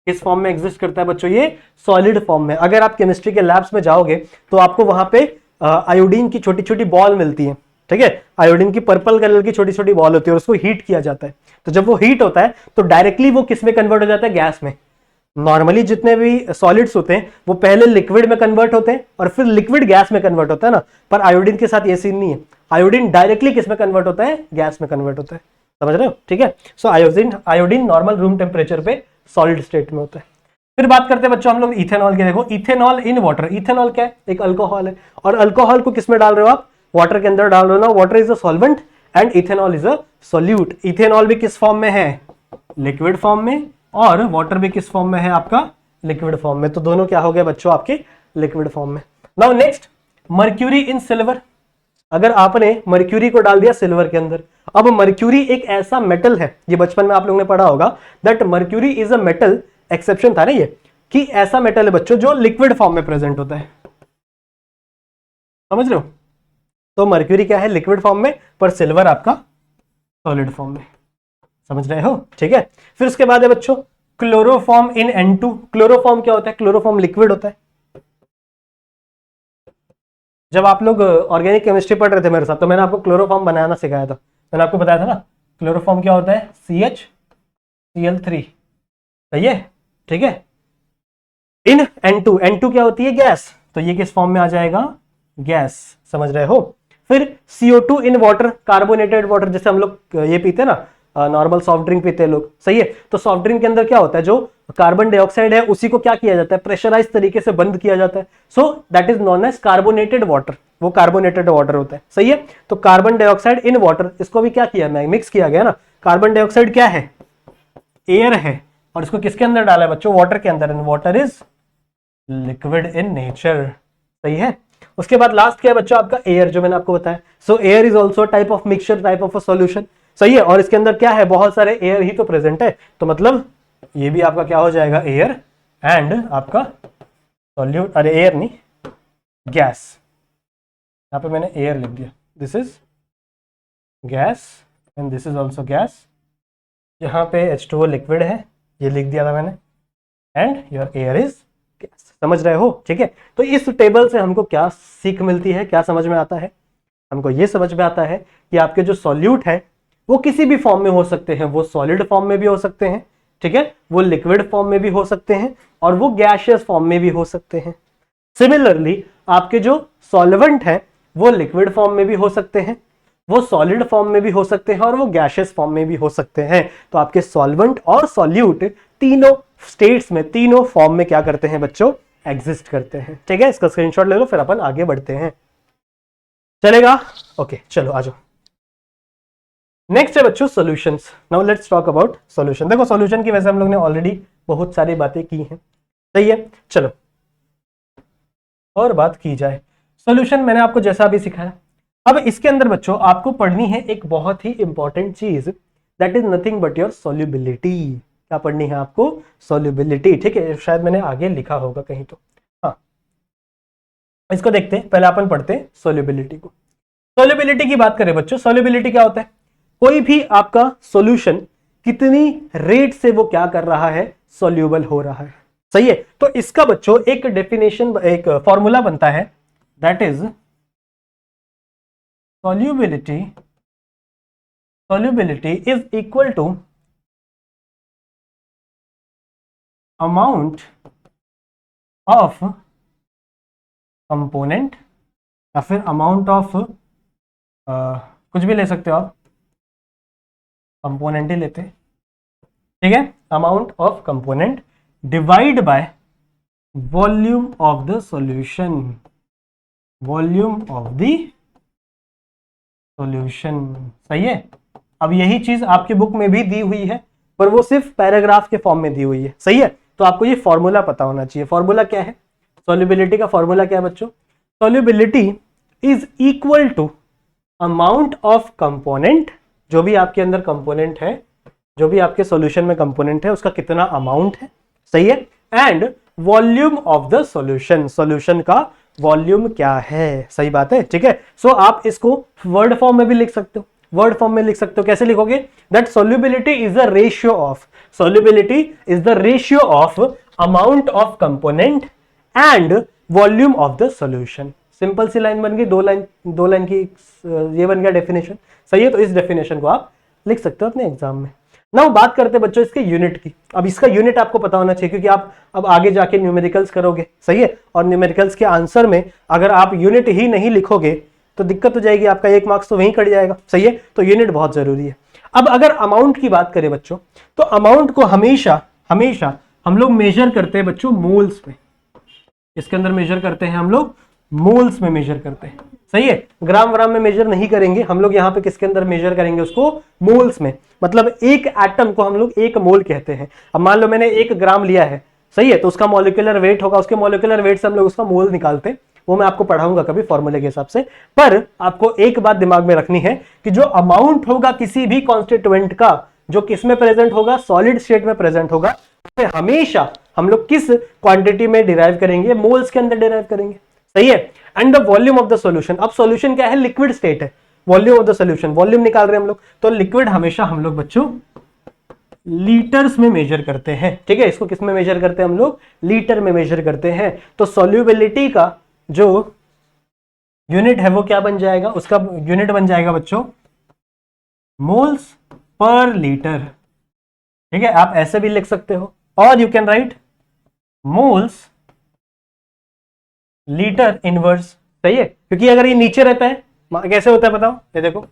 किस फॉर्म में एग्जिस्ट करता है बच्चों, ये सॉलिड फॉर्म में। अगर आप केमिस्ट्री के लैब्स में जाओगे तो आपको वहां पे आयोडीन की छोटी छोटी बॉल मिलती है, ठीक है। आयोडीन की पर्पल कलर की छोटी छोटी बॉल होती है और उसको हीट किया जाता है। तो जब वो हीट होता है तो डायरेक्टली वो किस में कन्वर्ट हो जाता है, गैस में। नॉर्मली जितने भी सॉलिड्स होते हैं वो पहले लिक्विड में कन्वर्ट होते हैं और फिर लिक्विड गैस में कन्वर्ट होता है ना, पर आयोडीन के साथ ये सीन नहीं है। आयोडीन डायरेक्टली किस में कन्वर्ट होता है, गैस में कन्वर्ट होता है, समझ रहे हो, ठीक है। सो आयोडीन नॉर्मल रूम टेम्परेचर पे सॉलिड स्टेट में होता है। फिर बात करते हैं बच्चों हम लोग इथेनॉल की। देखो इथेनॉल इन वाटर, इथेनॉल क्या है, एक अल्कोहल है, और अल्कोहल को किस में डाल रहे हो आप, वाटर के अंदर डाल रहे हो ना। Water is a solvent and ethanol is a solute. Ethanol भी किस फॉर्म में है, लिक्विड फॉर्म में, और वाटर भी किस फॉर्म में है आपका, लिक्विड फॉर्म में। तो दोनों क्या हो गए बच्चों आपके लिक्विड फॉर्म में। नाउ नेक्स्ट मर्क्यूरी इन सिल्वर। अगर आपने मर्क्यूरी को डाल दिया सिल्वर के अंदर, अब मर्क्यूरी एक ऐसा मेटल है, ये बचपन में आप लोगों ने पढ़ा होगा that mercury is a metal, exception था ना ये, कि ऐसा मेटल है बच्चों जो लिक्विड फॉर्म में प्रेजेंट होता है, समझ रहे हो। तो मर्क्यूरी क्या है, लिक्विड फॉर्म में, पर सिल्वर आपका सॉलिड फॉर्म में, समझ रहे हो, ठीक है। फिर उसके बाद है बच्चों क्लोरोफॉर्म इन N2। क्लोरोफॉर्म क्या होता है, क्लोरोफॉर्म लिक्विड होता है। जब आप लोग ऑर्गेनिक केमिस्ट्री पढ़ रहे थे मेरे साथ तो मैंने आपको क्लोरोफॉर्म बनाना सिखाया था, मैंने आपको बताया था ना क्लोरोफॉर्म क्या होता है, CH Cl3, सही है, ठीक है। इन N2 क्या होती है, गैस, तो ये किस फॉर्म में आ जाएगा, गैस, समझ रहे हो। फिर CO2 in water, carbonated water, जैसे हम लोग ये पीते हैं ना, नॉर्मल सॉफ्ट ड्रिंक पीते हैं लोग, सही है। तो सॉफ्ट ड्रिंक के अंदर क्या होता है, जो कार्बन डाइऑक्साइड है उसी को क्या किया जाता है, प्रेशराइज तरीके से बंद किया जाता है। So that is non as carbonated water, वो कार्बोनेटेड वाटर होता है, सही है। तो कार्बन डाइऑक्साइड इन वाटर, इसको भी क्या किया, मिक्स किया गया ना। कार्बन डाइऑक्साइड क्या है, एयर है, और इसको किसके अंदर डाला है बच्चों, वाटर के अंदर, and water is liquid in nature, सही है। उसके बाद लास्ट क्या है बच्चों आपका एयर, जो मैंने आपको बताया। सो air is also type of mixture, type of a solution, सही है। और इसके अंदर क्या है, बहुत सारे एयर ही तो प्रेजेंट है, तो मतलब ये भी आपका क्या हो जाएगा, एयर एंड आपका सॉल्यूट, अरे एयर नहीं, गैस। यहां पे मैंने एयर लिख दिया, this is gas and this is also gas. यहाँ पे H2O लिक्विड है, ये लिख दिया था मैंने, and your air is gas, समझ रहे हो, ठीक है। तो इस टेबल से हमको क्या सीख मिलती है, क्या समझ में आता है, हमको ये समझ में आता है कि आपके जो सॉल्यूट है वो किसी भी फॉर्म में हो सकते हैं, वो सॉलिड फॉर्म में भी हो सकते हैं, ठीक है, वो लिक्विड फॉर्म में भी हो सकते हैं, और वो गैसियस फॉर्म में भी हो सकते हैं। सिमिलरली आपके जो सॉल्वेंट है वो लिक्विड फॉर्म में भी हो सकते हैं, वो सॉलिड फॉर्म में भी हो सकते हैं, और वो गैसियस फॉर्म में भी हो सकते हैं। तो आपके सॉल्वेंट और सॉल्यूट तीनों स्टेट्स में, तीनों फॉर्म में क्या करते हैं बच्चों, एग्जिस्ट करते हैं, ठीक है। इसका स्क्रीनशॉट ले लो, फिर अपन आगे बढ़ते हैं, चलेगा, ओके चलो आ जाओ। नेक्स्ट है बच्चों solutions. Now let's talk about solution. देखो सॉल्यूशन की वजह से हम लोग ने ऑलरेडी बहुत सारी बातें की हैं, सही है। चलो और बात की जाए, सॉल्यूशन मैंने आपको जैसा भी सिखाया। अब इसके अंदर बच्चों आपको पढ़नी है एक बहुत ही इंपॉर्टेंट चीज, that is nothing but your solubility. क्या पढ़नी है आपको, सॉल्युबिलिटी, ठीक है। शायद मैंने आगे लिखा होगा कहीं तो, हाँ इसको देखते हैं, पहले अपन पढ़ते हैं सॉल्युबिलिटी को। सॉल्युबिलिटी की बात करें बच्चों, सॉल्युबिलिटी क्या होता है, कोई भी आपका सॉल्यूशन कितनी रेट से वो क्या कर रहा है, सॉल्यूबल हो रहा है। सही है। तो इसका बच्चों एक डेफिनेशन, एक फॉर्मूला बनता है, that is solubility is equal to amount of component या फिर अमाउंट ऑफ कुछ भी ले सकते हो आप, कंपोनेंट ही लेते, ठीक है, amount of component divide by volume of the solution, volume of the solution. सही है। अब यही चीज आपकी बुक में भी दी हुई है, पर वो सिर्फ पैराग्राफ के फॉर्म में दी हुई है। सही है। तो आपको ये फॉर्मूला पता होना चाहिए। फॉर्मूला क्या है, सॉल्युबिलिटी का फॉर्मूला क्या है बच्चों, solubility is equal to amount of component, जो भी आपके अंदर कंपोनेंट है, जो भी आपके सॉल्यूशन में कंपोनेंट है उसका कितना अमाउंट है। सही है। And volume of the solution, solution का वॉल्यूम क्या है। सही बात है। ठीक है। सो आप इसको वर्ड फॉर्म में भी लिख सकते हो, वर्ड फॉर्म में लिख सकते हो। कैसे लिखोगे, that solubility is the ratio of, solubility is the ratio of amount of component and volume of the solution. Simple सी लाइन बन गई, दो लाइन की ये बन गया डेफिनेशन। सही है। तो इस डेफिनेशन को आप लिख सकते हो अपने एग्जाम में। नाउ बात करते हैं बच्चों इसके यूनिट की। अब इसका यूनिट आपको पता होना चाहिए, क्योंकि आप अब आगे जाके न्यूमेरिकल्स करोगे। सही है। और न्यूमेरिकल्स के आंसर में अगर आप यूनिट ही नहीं लिखोगे तो दिक्कत हो जाएगी, आपका 1 मार्क्स तो वहीं कट जाएगा। सही है। तो यूनिट बहुत जरूरी है। अब अगर अमाउंट की बात करें बच्चों, तो अमाउंट को हमेशा हम लोग मेजर करते हैं बच्चों मोल्स में। इसके अंदर मेजर करते हैं हम लोग मोल्स में मेजर करते हैं। सही है। ग्राम व्राम में मेजर नहीं करेंगे हम लोग, यहाँ पे किसके अंदर मेजर करेंगे उसको, मोल्स में। मतलब एक एटम को हम लोग 1 मोल कहते हैं। अब मान लो मैंने 1 ग्राम लिया है, सही है, तो उसका मॉलिक्यूलर वेट होगा, उसके मॉलिक्यूलर वेट से हम लोग उसका मोल निकालते हैं। वो मैं आपको पढ़ाऊंगा कभी फॉर्मूले के हिसाब से। पर आपको एक बात दिमाग में रखनी है कि जो अमाउंट होगा किसी भी कॉन्स्टिट्यूएंट का, जो किस में प्रेजेंट होगा, सॉलिड स्टेट में प्रेजेंट होगा, तो हमेशा हम लोग किस क्वांटिटी में डिराइव करेंगे, मोल्स के अंदर डिराइव करेंगे। सही है। And the volume of the solution, अब सॉल्यूशन क्या है, लिक्विड स्टेट है, volume of the solution, volume निकाल रहे हैं हम लोग, तो लिक्विड हमेशा हम लोग बच्चों लीटर्स में मेजर करते हैं। ठीक है। इसको किस में मेजर करते हैं हम लोग, लीटर में मेजर करते हैं। तो सॉल्युबिलिटी का जो यूनिट है वो क्या बन जाएगा, उसका यूनिट बन जाएगा बच्चों मोल्स पर लीटर। ठीक है। आप ऐसे भी लिख सकते हो, और you can write moles litre inverse. सही है। क्योंकि अगर ये नीचे रहता है, कैसे होता है बताओ, ये देखो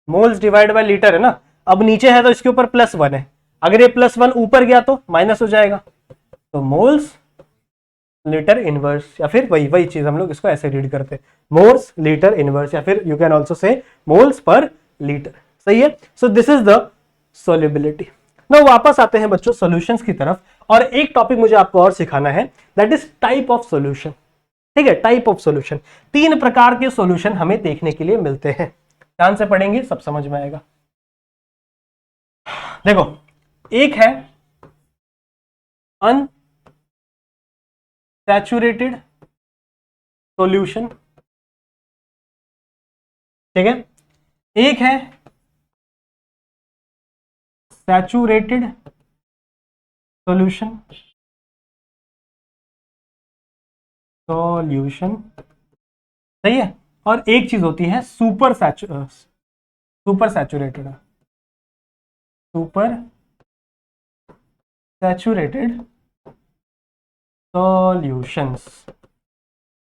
मोल्स डिवाइड बाय लीटर है ना। अब नीचे है तो इसके ऊपर +1 है, अगर ये +1 ऊपर गया तो माइनस हो जाएगा। तो मोल्स लीटर इनवर्स, या फिर वही चीज हम लोग इसको ऐसे रीड करते हैं, मोल्स लीटर इनवर्स, या फिर you can also say moles per litre. सही है। So this is the solubility. Now वापस आते हैं बच्चों सॉल्यूशंस की तरफ, और एक टॉपिक मुझे आपको और सिखाना है, that is type of solution. ठीक है। टाइप ऑफ सॉल्यूशन, 3 प्रकार के सॉल्यूशन हमें देखने के लिए मिलते हैं। ध्यान से पढ़ेंगे सब समझ में आएगा। देखो, एक है अनसैचुरेटेड सॉल्यूशन, ठीक है, एक है सैचुरेटेड सॉल्यूशन, सही है, और एक चीज होती है सुपर सैचुरेटेड सॉल्यूशंस।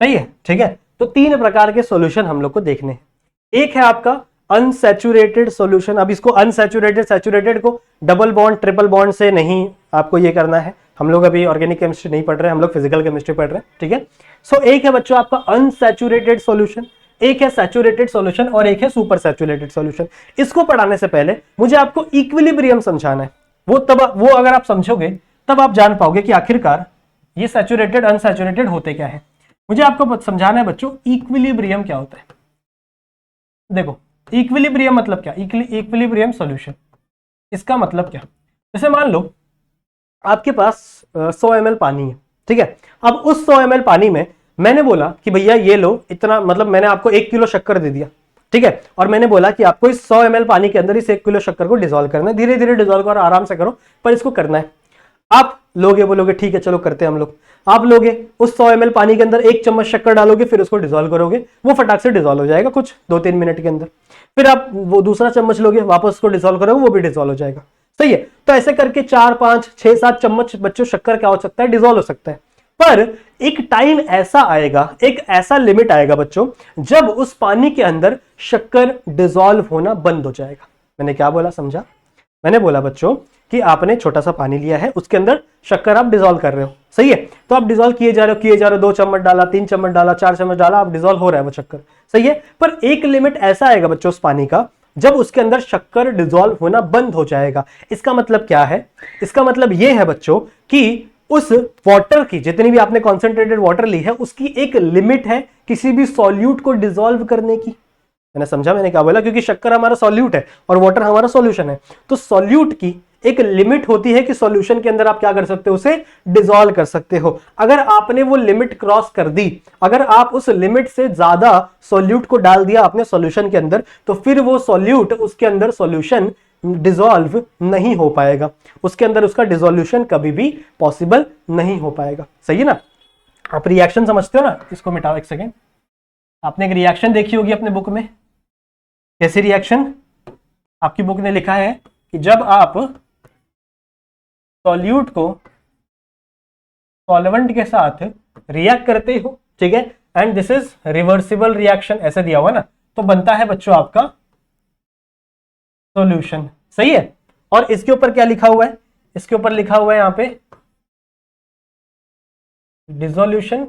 सही है। ठीक है। तो 3 प्रकार के सॉल्यूशन हम लोग को देखने हैं। एक है आपका अनसैचुरेटेड सॉल्यूशन। अब इसको अनसैचुरेटेड, सैचुरेटेड को डबल बॉन्ड ट्रिपल बॉन्ड से नहीं आपको ये करना है, हम लोग अभी ऑर्गेनिक केमिस्ट्री नहीं पढ़ रहे हैं, हम लोग फिजिकल केमिस्ट्री पढ़ रहे हैं। ठीक है। सो एक है बच्चों आपका अनसैचुरेटेड सॉल्यूशन, एक है सैचुरेटेड सॉल्यूशन, और एक है सुपर सैचुरेटेड सॉल्यूशन। इसको पढ़ाने से पहले मुझे आपको इक्विलिब्रियम समझाना है। वो अगर आप समझोगे तब आप जान पाओगे कि आखिरकार ये सैचुरेटेड अनसैचुरेटेड होते क्या है। मुझे आपको समझाना है बच्चों इक्विलिब्रियम क्या होता है। देखो, इक्विलिब्रियम मतलब क्या, इक्विलिब्रियम सॉल्यूशन, इसका मतलब क्या, जैसे मान लो आपके पास 100 ml पानी है। ठीक है। अब उस 100 ml पानी में मैंने बोला कि भैया ये लो इतना, मतलब मैंने आपको 1 किलो शक्कर दे दिया, ठीक है। और मैंने बोला कि आपको इस 100 ml पानी के अंदर इस 1 किलो शक्कर को डिसॉल्व करना है, धीरे धीरे डिसॉल्व करो, आराम से करो, पर इसको करना है। आप लोगे, बोलोगे ठीक है चलो करते हैं हम लोग। आप लोगे उस 100 ml पानी के अंदर 1 चम्मच शक्कर डालोगे, फिर उसको डिसॉल्व करोगे, वो फटाक से डिसॉल्व हो जाएगा कुछ 2-3 मिनट के अंदर। फिर आप वो दूसरा चम्मच लोगे, वापस उसको डिसॉल्व करोगे, वो भी डिसॉल्व हो जाएगा। सही है। तो ऐसे करके 4, 5, 6, 7 चम्मच बच्चों शक्कर क्या हो सकता है, डिसॉल्व हो सकता है। पर एक टाइम ऐसा आएगा, एक ऐसा लिमिट आएगा बच्चों, जब उस पानी के अंदर शक्कर डिसॉल्व होना बंद हो जाएगा। मैंने क्या बोला, समझा? मैंने बोला बच्चों कि आपने छोटा सा पानी लिया है, उसके अंदर शक्कर आप डिसॉल्व कर रहे हो, सही है। तो आप डिसॉल्व किए जा रहे हो 2 चम्मच डाला, 3 चम्मच डाला, 4 चम्मच डाला, आप डिसॉल्व हो रहा है वो शक्कर, सही है। पर एक लिमिट ऐसा आएगा बच्चों उस पानी का, जब उसके अंदर शक्कर डिसॉल्व होना बंद हो जाएगा। इसका मतलब क्या है? इसका मतलब यह है बच्चों कि उस वाटर की, जितनी भी आपने कॉन्सेंट्रेटेड वाटर ली है, उसकी एक लिमिट है किसी भी सॉल्यूट को डिसॉल्व करने की। मैंने समझा मैंने क्या बोला? क्योंकि शक्कर हमारा सॉल्यूट है और वाटर हमारा सॉल्यूशन है, तो सॉल्यूट की एक लिमिट होती है कि सॉल्यूशन के अंदर आप क्या कर सकते हो, उसे डिसॉल्व कर सकते हो। अगर आपने वो लिमिट क्रॉस कर दी, अगर आप उस लिमिट से ज्यादा सॉल्यूट को डाल दिया आपने सॉल्यूशन के अंदर, तो फिर वो सॉल्यूट, उसके अंदर सॉल्यूशन डिसॉल्व नहीं हो पाएगा, उसके अंदर उसका डिसॉल्यूशन कभी भी पॉसिबल नहीं हो पाएगा। सही है ना? आप रिएक्शन समझते हो ना? इसको मिटाओ एक सेकेंड। आपने एक रिएक्शन देखी होगी अपने बुक में, कैसी रिएक्शन? आपकी बुक ने लिखा है कि जब आप सॉल्यूट को सॉल्वेंट के साथ रिएक्ट करते हो, ठीक है, and this is reversible reaction, ऐसे दिया हुआ ना, तो बनता है बच्चों आपका सॉल्यूशन। सही है। और इसके ऊपर क्या लिखा हुआ है? इसके ऊपर लिखा हुआ है यहां पे डिसोल्यूशन,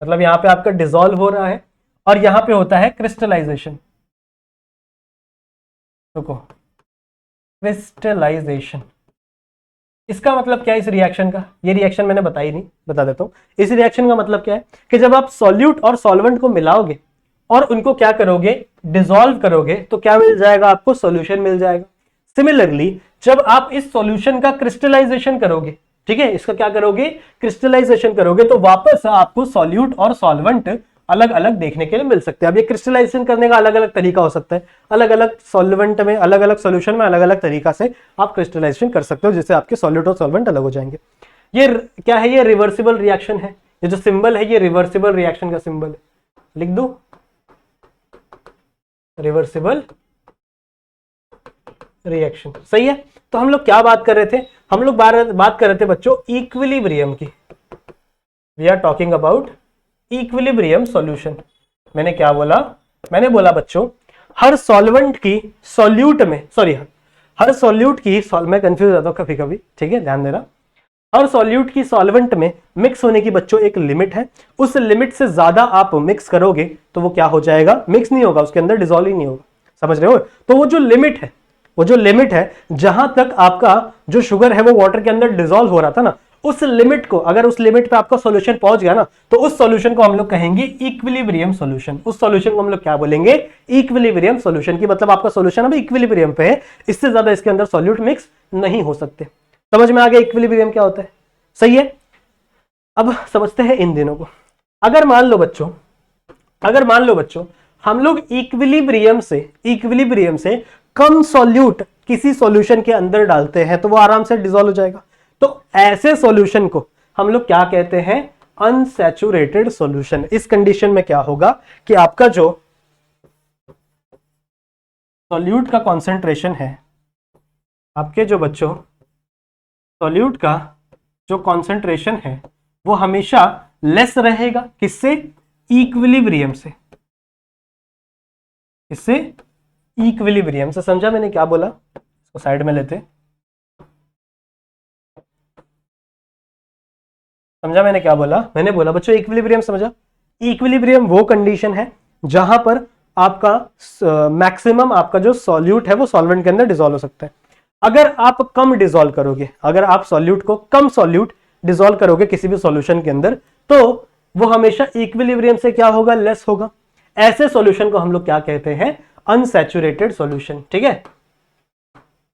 मतलब यहां पे आपका डिसॉल्व हो रहा है, और यहां पे होता है क्रिस्टलाइजेशन। रुको, क्रिस्टलाइजेशन, इसका मतलब क्या है इस रिएक्शन का? ये रिएक्शन मैंने बताई नहीं, बता देता हूं। इस रिएक्शन का मतलब क्या है कि जब आप सॉल्यूट और सॉल्वेंट को मिलाओगे और उनको क्या करोगे, डिसॉल्व करोगे, तो क्या मिल जाएगा आपको? सॉल्यूशन मिल जाएगा। सिमिलरली जब आप इस सॉल्यूशन का क्रिस्टलाइजेशन करोगे, ठीक है, इसका क्या करोगे, क्रिस्टलाइजेशन करोगे, तो वापस आपको सॉल्यूट और सॉल्वेंट अलग अलग देखने के लिए मिल सकते हैं। अब ये क्रिस्टलाइजेशन करने का अलग अलग तरीका हो सकता है, अलग अलग सॉल्वेंट में, अलग अलग सॉल्यूशन में अलग अलग तरीका से आप क्रिस्टलाइजेशन कर सकते हो, जिससे आपके सॉल्यूट और सॉल्वेंट अलग हो जाएंगे। ये क्या है? ये रिवर्सिबल रिएक्शन है। ये जो सिंबल है ये रिवर्सिबल रिएक्शन का सिंबल है, लिख दो रिवर्सिबल रिएक्शन। सही है। तो हम लोग क्या बात कर रहे थे? हम लोग बात कर रहे थे बच्चों इक्विलिब्रियम की। We are talking about equilibrium solution. मैंने क्या बोला? मैंने बोला बच्चों हर सॉल्वेंट की सॉल्यूट में, सॉरी, हर सॉल्यूट की, मैं कंफ्यूज रहता हूं कभी कभी, ठीक है, ध्यान देना। हर सॉल्यूट की सॉल्वेंट में मिक्स होने की बच्चों एक लिमिट है, उस लिमिट से ज्यादा आप मिक्स करोगे तो वो क्या हो जाएगा, मिक्स नहीं होगा, उसके अंदर डिसॉल्व ही नहीं होगा। समझ रहे हो? तो वो जो लिमिट है, वो जो लिमिट है जहां तक आपका जो शुगर है वो वाटर के अंदर डिसॉल्व हो रहा था ना, उस लिमिट को, अगर उस लिमिट पे आपका सॉल्यूशन पहुंच गया ना, तो उस सॉल्यूशन को हम लोग कहेंगे इक्विलिब्रियम सॉल्यूशन। उस सॉल्यूशन को हम लोग क्या बोलेंगे? Equilibrium solution. की मतलब आपका सॉल्यूशन अभी इक्विलिब्रियम पे है, इससे ज्यादा इसके अंदर सॉल्यूट मिक्स नहीं हो सकते। समझ में आ गया इक्विलिब्रियम क्या होता है? सही है। अब समझते हैं इन दिनों को। अगर मान लो बच्चों हम लोग इक्विलिब्रियम से कम सॉल्यूट किसी सॉल्यूशन के अंदर डालते हैं तो वो आराम से डिसॉल्व हो जाएगा। तो ऐसे सॉल्यूशन को हम लोग क्या कहते हैं? Unsaturated solution. इस कंडीशन में क्या होगा कि आपका जो सॉल्यूट का कॉन्सेंट्रेशन है, आपके जो बच्चों सॉल्यूट का जो कॉन्सेंट्रेशन है वो हमेशा लेस रहेगा। किससे? इक्विलिब्रियम से। इससे इक्विलिब्रियम से। समझा मैंने क्या बोला? इसको साइड में लेते। समझा मैंने क्या बोला? मैंने बोला बच्चों इक्विलिब्रियम, समझा? इक्विलिब्रियम वो कंडीशन है जहां पर आपका मैक्सिमम आपका जो सॉल्यूट है वो सॉल्वेंट के अंदर डिसॉल्व हो सकता है। अगर आप कम डिसॉल्व करोगे, अगर आप सॉल्यूट को कम सॉल्यूट डिसॉल्व करोगे किसी भी सॉल्यूशन के अंदर, तो वो हमेशा इक्विलिब्रियम से क्या होगा? लेस होगा। ऐसे सॉल्यूशन को हम लोग क्या कहते हैं? Unsaturated solution. ठीक है,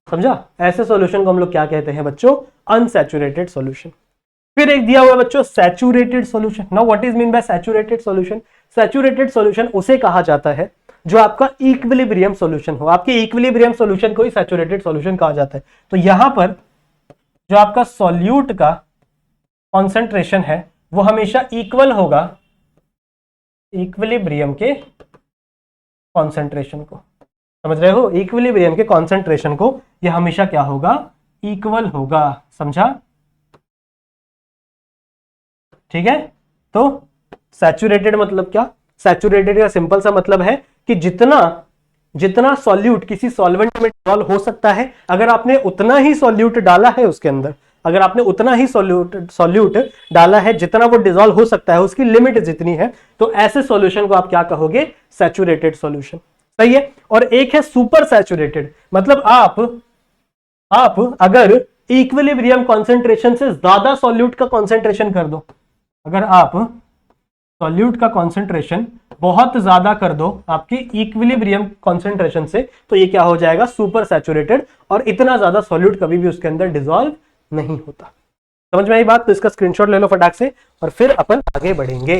समझा? ऐसे सॉल्यूशन को हम लोग क्या कहते हैं बच्चों? Unsaturated solution. फिर एक दिया हुआ बच्चों saturated solution. Now what is mean by saturated solution? Saturated solution उसे कहा जाता है जो आपका इक्विलिब्रियम सॉल्यूशन हो। आपके इक्विलिब्रियम सॉल्यूशन को ही सैचुरेटेड सॉल्यूशन कहा जाता है। तो यहां पर जो आपका सॉल्यूट का कॉन्सेंट्रेशन है वो हमेशा इक्वल होगा इक्विलिब्रियम के कॉन्सेंट्रेशन को। समझ रहे हो? इक्विलिब्रियम के कॉन्सेंट्रेशन को ये हमेशा क्या होगा? इक्वल होगा। समझा? ठीक है। तो सैचुरेटेड मतलब क्या? सैचुरेटेड का सिंपल सा मतलब है कि जितना सॉल्यूट किसी सॉल्वेंट में डिसॉल्व हो सकता है, अगर आपने उतना ही सॉल्यूट डाला है उसके अंदर, अगर आपने उतना ही सॉल्यूट डाला है जितना वो डिसॉल्व हो सकता है, उसकी लिमिट जितनी है, तो ऐसे सॉल्यूशन को आप क्या कहोगे? Saturated solution. सही है। और एक है सुपर सैचुरेटेड, मतलब आप अगर इक्विलिब्रियम कॉन्सेंट्रेशन से ज्यादा सॉल्यूट का कॉन्सेंट्रेशन कर दो, अगर आप सॉल्यूट का कॉन्सेंट्रेशन बहुत ज्यादा कर दो आपकी इक्विलिब्रियम कॉन्सेंट्रेशन से, तो ये क्या हो जाएगा? Super saturated. और इतना ज्यादा सॉल्यूट कभी भी उसके अंदर डिसॉल्व नहीं होता। समझ में आई बात? तो इसका स्क्रीनशॉट ले लो फटाक से और फिर अपन आगे बढ़ेंगे।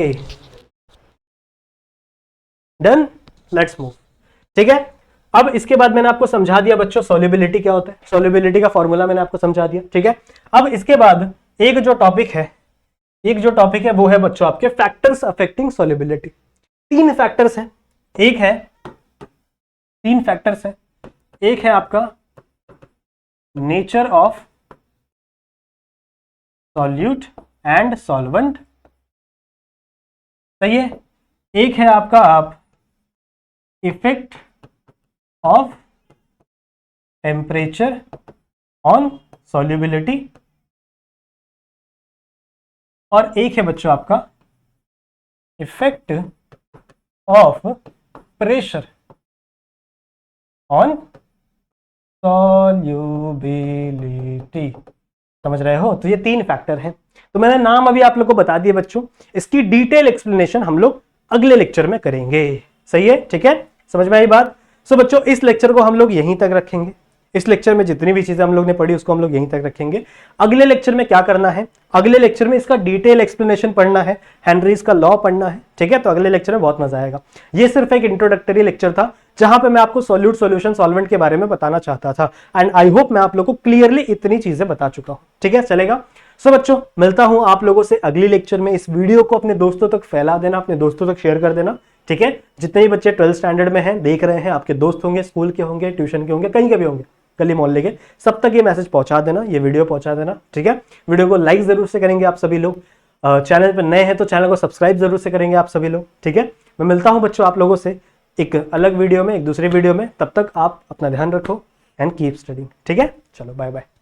Done, let's move. ठीक है। अब इसके बाद मैंने आपको समझा दिया बच्चों सॉल्युबिलिटी क्या होता है, सॉल्युबिलिटी का फॉर्मूला मैंने आपको समझा दिया। ठीक है। अब इसके बाद एक जो टॉपिक है वो है बच्चों आपके फैक्टर्स अफेक्टिंग सॉल्युबिलिटी। तीन फैक्टर्स हैं। तीन फैक्टर्स हैं। एक है आपका nature of solute and solvent. सही है। एक है आपका effect of temperature on solubility, और एक है बच्चों आपका effect of pressure on solubility. समझ रहे हो? तो ये तीन फैक्टर हैं। तो मैंने नाम अभी आप लोग को बता दिए बच्चों, इसकी डिटेल एक्सप्लेनेशन हम लोग अगले लेक्चर में करेंगे। सही है? ठीक है। समझ में आई बात? सो बच्चों इस लेक्चर को हम लोग यहीं तक रखेंगे। इस लेक्चर में जितनी भी चीजें हम लोग ने पढ़ी उसको हम लोग यहीं तक रखेंगे। अगले लेक्चर में क्या करना है? अगले लेक्चर में इसका डिटेल एक्सप्लेनेशन पढ़ना है, हेनरीज का लॉ पढ़ना है। ठीक है। तो अगले लेक्चर में बहुत मजा आएगा। ये सिर्फ एक इंट्रोडक्टरी लेक्चर था जहां पे मैं आपको सॉल्यूट, सॉल्यूशन, सॉल्वेंट के बारे में बताना चाहता था, एंड आई होप मैं आप लोग को क्लियरली इतनी चीजें बता चुका हूं। ठीक है, चलेगा। सो बच्चों मिलता हूं आप लोगों से अगली लेक्चर में। इस वीडियो को अपने दोस्तों तक फैला देना, अपने दोस्तों तक शेयर कर देना। ठीक है। जितने भी बच्चे 12th स्टैंडर्ड में हैं, देख रहे हैं, आपके दोस्त होंगे, स्कूल के होंगे, ट्यूशन के होंगे, कहीं के भी होंगे, गली मोहल्ले के, सब तक ये मैसेज पहुंचा देना, ये वीडियो पहुंचा देना। ठीक है। वीडियो को लाइक जरूर से करेंगे आप सभी लोग। चैनल पर नए हैं तो चैनल को सब्सक्राइब जरूर से करेंगे आप सभी लोग। ठीक है। मैं मिलता हूं बच्चों आप लोगों से एक अलग वीडियो में, एक दूसरी वीडियो में। तब तक आप अपना ध्यान रखो एंड कीप स्टडिंग। ठीक है। चलो बाय बाय।